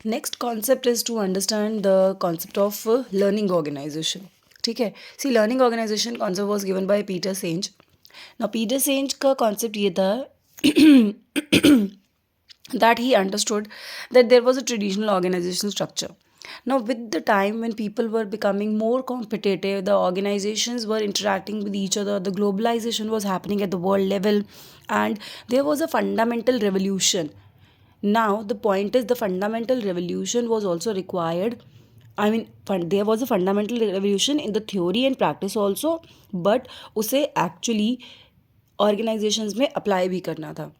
Next concept is to understand the concept of learning organization. ठीक है, see learning organization concept was given by Peter Senge. Now Peter Senge का concept ये था that he understood that there was a traditional organization structure. Now, with the time when people were becoming more competitive, the organizations were interacting with each other, the globalization was happening at the world level, and there was a fundamental revolution. Now, the point is the fundamental revolution was also required. I mean, there was a fundamental revolution in the theory and practice also, but उसे actually organizations में apply भी करना था.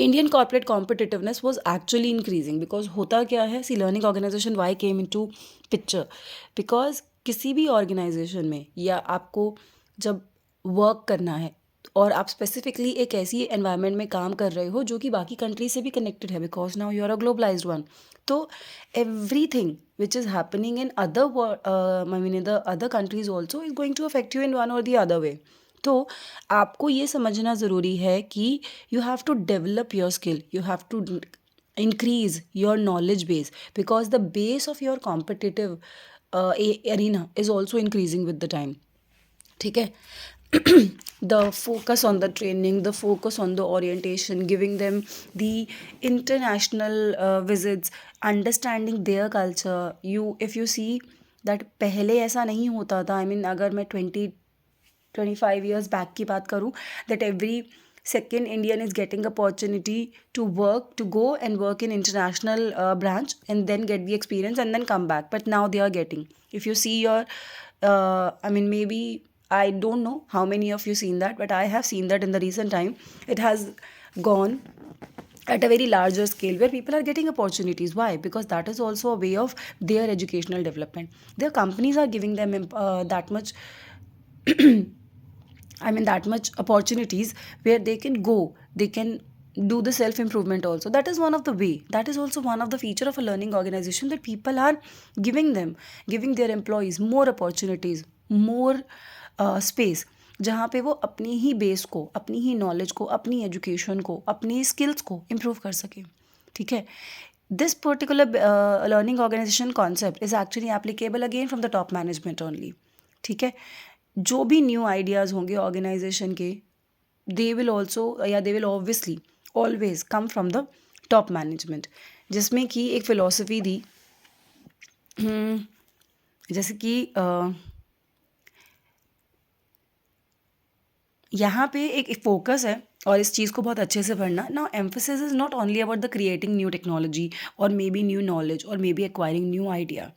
Indian corporate competitiveness was actually increasing because होता क्या है, see learning organization why came into picture. Because किसी भी ऑर्गेनाइजेशन में या आपको जब वर्क करना है और आप स्पेसिफिकली एक ऐसी एनवायरनमेंट में काम कर रहे हो जो कि बाकी कंट्री से भी कनेक्टेड है, because now you are a globalized one. तो everything which is happening in other I mean in the other countries also is going to affect you in one or the other way. तो आपको ये समझना ज़रूरी है कि you have to develop your skill, you have to increase your knowledge base, because the base of your competitive arena is also increasing with the time. ठीक है. The focus on the training, the focus on the orientation, giving them the international visits, understanding their culture. If you see that पहले ऐसा नहीं होता था. I mean, अगर मैं 25 years back की बात करूँ, that every second Indian is getting opportunity to go and work in international branch and then get the experience and then come back. But now they are getting. If you see your, I mean, maybe I don't know how many of you seen that, but I have seen that in the recent time. It has gone at a very larger scale where people are getting opportunities. Why? Because that is also a way of their educational development. Their companies are giving them that much I mean, that much opportunities where they can go, they can do the self improvement also. That is one of the way. That is also one of the feature of a learning organization, that people are giving their employees more opportunities, more space, जहाँ पे वो अपनी ही base को, अपनी ही knowledge को, अपनी education को, अपनी स्किल्स को इम्प्रूव कर सके. ठीक है. This particular learning organization concept is actually applicable again from the top management only. ठीक है. जो भी न्यू आइडियाज़ होंगे ऑर्गेनाइजेशन के, दे विल ऑल्सो या they will obviously always come from the top management, जिसमें कि एक फ़िलॉसफी थी. जैसे कि यहाँ पे एक फोकस है, और इस चीज़ को बहुत अच्छे से पढ़ना. Now emphasis is not only about the creating new technology और मे बी न्यू नॉलेज और मे बी एक्वायरिंग न्यू आइडिया.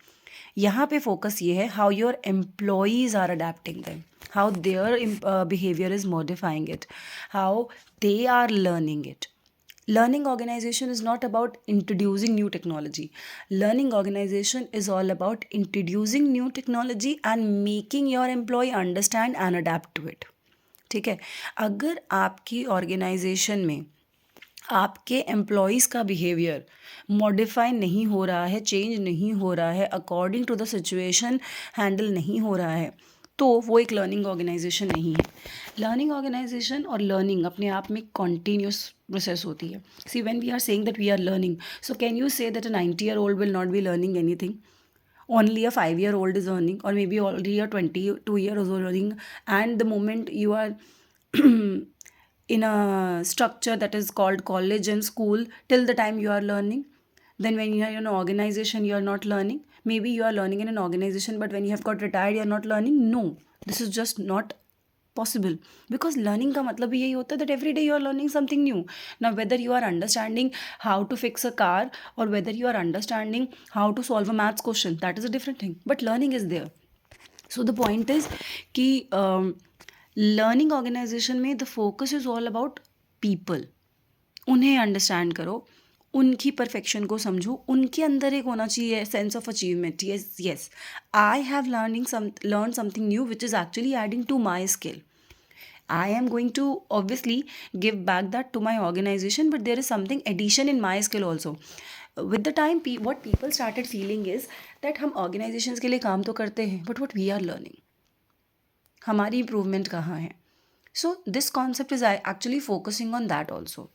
यहाँ पे फोकस ये है how your employees are adapting them, how their behaviour is modifying it, how they are learning it. Learning organization is not about introducing new technology. Learning organization is all about introducing new technology and making your employee understand and adapt to it. ठीक है. अगर आपकी organisation में आपके employees का behaviour modify नहीं हो रहा है, चेंज नहीं हो रहा है, according to the situation handle नहीं हो रहा है, तो वो एक लर्निंग ऑर्गेनाइजेशन नहीं है. लर्निंग ऑर्गेनाइजेशन और लर्निंग अपने आप में कॉन्टीन्यूस प्रोसेस होती है. See when we are saying that we are learning, so can you say that a 90-year-old will not be learning anything? Only a 5-year-old is earning, or maybe already a 22-year-old is earning, and the moment you are in a structure that is called college and school, till the time you are learning, then when you are in an organization you are not learning. Maybe you are learning in an organization, but when you have got retired you are not learning. No, this is just not possible, because learning का मतलब यही होता है that every day you are learning something new. Now whether you are understanding how to fix a car or whether you are understanding how to solve a maths question, that is a different thing, but learning is there. So the point is कि learning organization में the focus is all about people. उन्हें understand करो, उनकी perfection को समझो, उनके अंदर एक होना चाहिए sense of achievement. yes, I have learn something new which is actually adding to my skill. I am going to obviously give back that to my organization, but there is something addition in my skill also. With the time, what people started feeling is that हम organizations के लिए काम तो करते हैं, but what we are learning, हमारी improvement कहाँ है. So this concept is actually focusing on that also.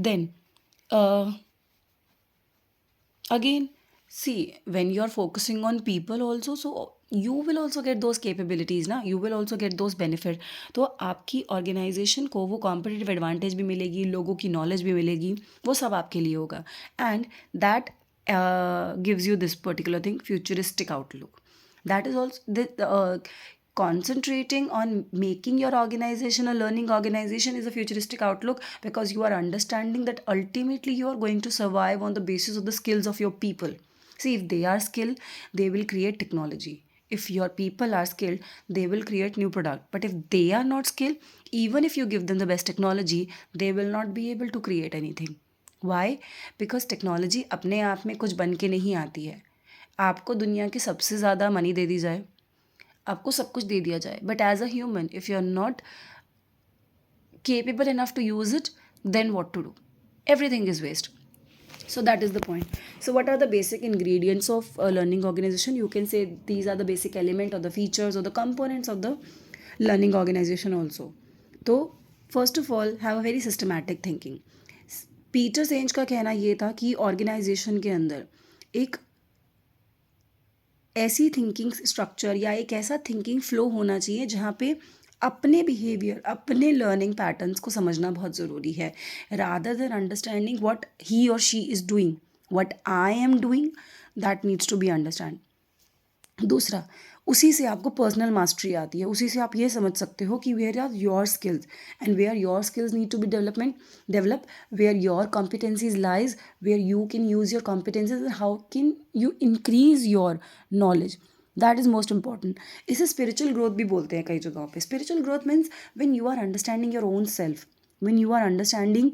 Then Again, see, when you're focusing on people also, so you will also get those capabilities ना, you will also get those benefit. तो आपकी organisation को वो competitive advantage भी मिलेगी, लोगों की knowledge भी मिलेगी, वो सब आपके लिए होगा. And that gives you this particular thing, futuristic outlook. That is also concentrating on making your organization a learning organization is a futuristic outlook, because you are understanding that ultimately you are going to survive on the basis of the skills of your people. See, if they are skilled, they will create technology. If your people are skilled, they will create new product. But if they are not skilled, even if you give them the best technology, they will not be able to create anything. Why? Because technology अपने आप में कुछ बन के नहीं आती है. आपको दुनिया की सबसे ज़्यादा मनी दे दी जाए, आपको सब कुछ दे दिया जाए, but as a human if you are not capable enough to use it, then what to do? Everything is waste. So that is the point. So what are the basic ingredients of a learning organization? You can say these are the basic element or the features or the components of the learning organization also. So first of all, have a very systematic thinking. Peter Senge का कहना ये था कि organisation के अंदर एक ऐसी thinking structure या एक ऐसा थिंकिंग फ्लो होना चाहिए जहाँ पे अपने बिहेवियर, अपने लर्निंग पैटर्न्स को समझना बहुत ज़रूरी है, rather than understanding what he or she is doing. What I am doing, that needs to be understand. दूसरा, उसी से आपको पर्सनल मास्टरी आती है, उसी से आप ये समझ सकते हो कि where are your skills and where your skills need to be develop, where your competencies lies, where you can use your competencies and how can you increase your knowledge. That is most important. इसे spiritual growth भी बोलते हैं कई जगहों पे. Spiritual growth means when you are understanding your own self, when you are understanding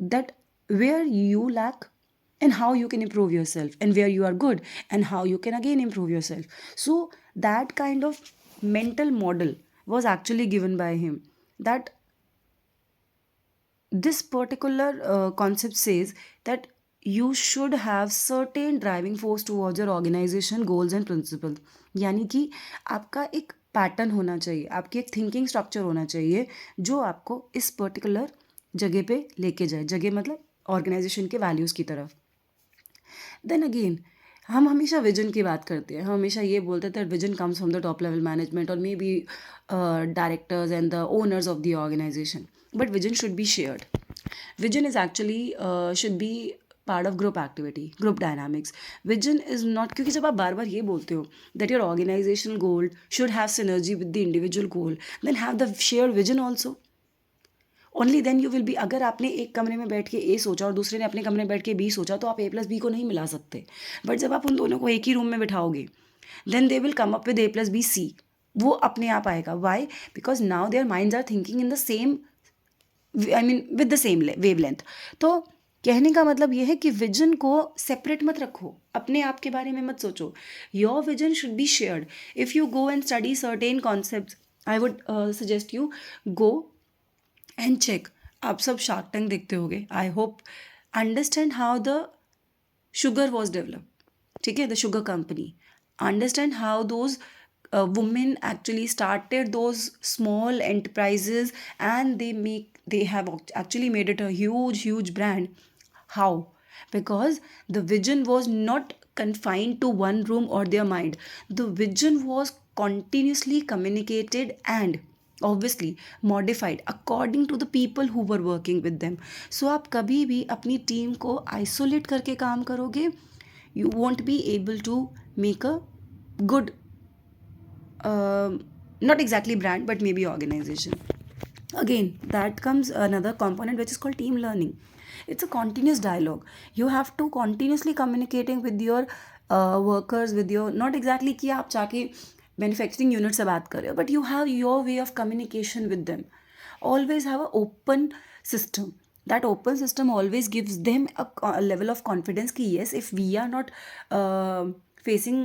that where you lack and how you can improve yourself, and where you are good and how you can again improve yourself. So that kind of mental model was actually given by him, that this particular concept says that you should have certain driving force towards your organization goals and principles. यानी कि आपका एक pattern होना चाहिए, आपकी एक thinking structure होना चाहिए जो आपको इस पर्टिकुलर जगह पे लेके जाए. जगह मतलब ऑर्गेनाइजेशन के वैल्यूज़ की तरफ. देन अगेन, हम हमेशा विजन की बात करते हैं, हम हमेशा ये बोलते थे vision comes from the top level management or may be directors and the owners of the organization. But vision should be shared. Vision is actually should be part of group activity, group dynamics. Vision is not, क्योंकि जब आप बार बार ये बोलते हो that your organizational goal should have synergy with the individual goal, then have the shared vision also. Only then you will B. अगर आपने एक कमरे में बैठ के ए सोचा और दूसरे ने अपने कमरे में बैठ के बी सोचा, तो आप ए प्लस बी को नहीं मिला सकते. बट जब आप उन दोनों को एक ही रूम में बिठाओगे, then they will come up with A plus B C. वो अपने आप आएगा. Why? Because now their minds are thinking in the same, I mean with the same wavelength. तो कहने का मतलब ये है कि विजन को सेपरेट मत रखो, अपने आप के बारे में मत सोचो. Your vision should be shared. If you go and study certain concept, I would suggest you go and check. आप सब शार्क टैंक देखते होगे, I hope. Understand how the sugar was develop. ठीक है, the sugar company. Understand how those women actually started those small enterprises and they have actually made it a huge brand. How? Because the vision was not confined to one room or their mind. The vision was continuously communicated and obviously modified according to the people who were working with them. So आप कभी भी अपनी team को isolate करके काम करोगे, you won't be able to make a good not exactly brand but maybe organization. Again, that comes another component which is called team learning. It's a continuous dialogue. You have to continuously communicating with your workers, with your, not exactly कि आप जाके manufacturing unit से बात कर रहे हो, but you have your way of communication with them. Always have an open system. That open system always gives them a level of confidence कि yes, if we are not facing,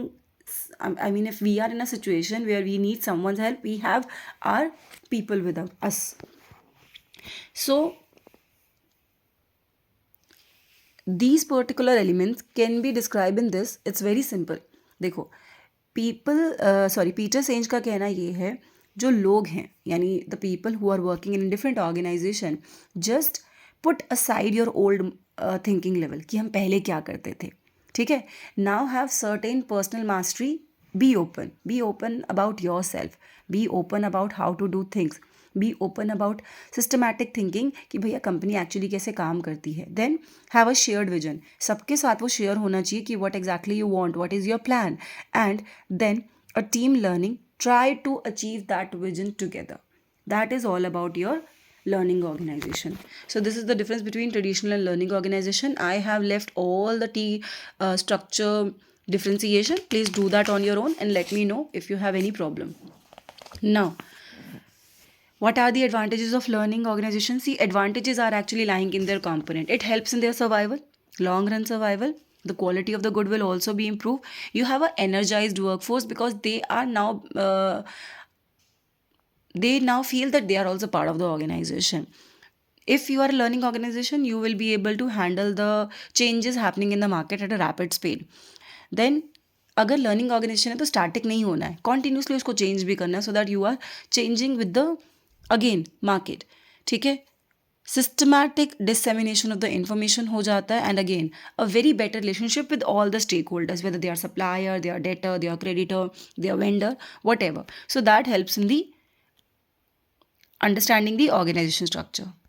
I mean, if we are in a situation where we need someone's help, we have our people with us. So these particular elements can be described in this. It's very simple. देखो, Peter Senge का कहना ये है, जो लोग हैं यानी the people who are working in a different organization, just put aside your old thinking level कि हम पहले क्या करते थे. ठीक है. Now have certain personal mastery. Be open about yourself. Be open about how to do things. Be open about systematic thinking कि भैया कंपनी एक्चुअली कैसे काम करती है. Then have a shared vision. सबके साथ वो शेयर होना चाहिए कि what exactly you want, what is your plan, and then a team learning. Try to achieve that vision together. That is all about your learning organization. So this is the difference between traditional and learning organization. I have left all the structure differentiation. Please do that on your own and let me know if you have any problem. Now, what are the advantages of learning organization? See, advantages are actually lying in their component. It helps in their survival, long run survival. The quality of the good will also be improved. You have an energized workforce because they now feel that they are also part of the organization. If you are a learning organization, you will be able to handle the changes happening in the market at a rapid speed. Then अगर learning organisation है तो static नहीं होना है, continuously उसको change भी करना है so that you are changing with the again market. ठीक है. Systematic dissemination of the information हो जाता है and again a very better relationship with all the stakeholders, whether they are supplier, they are debtor, they are creditor, they are vendor, whatever. So that helps in the understanding the organization structure.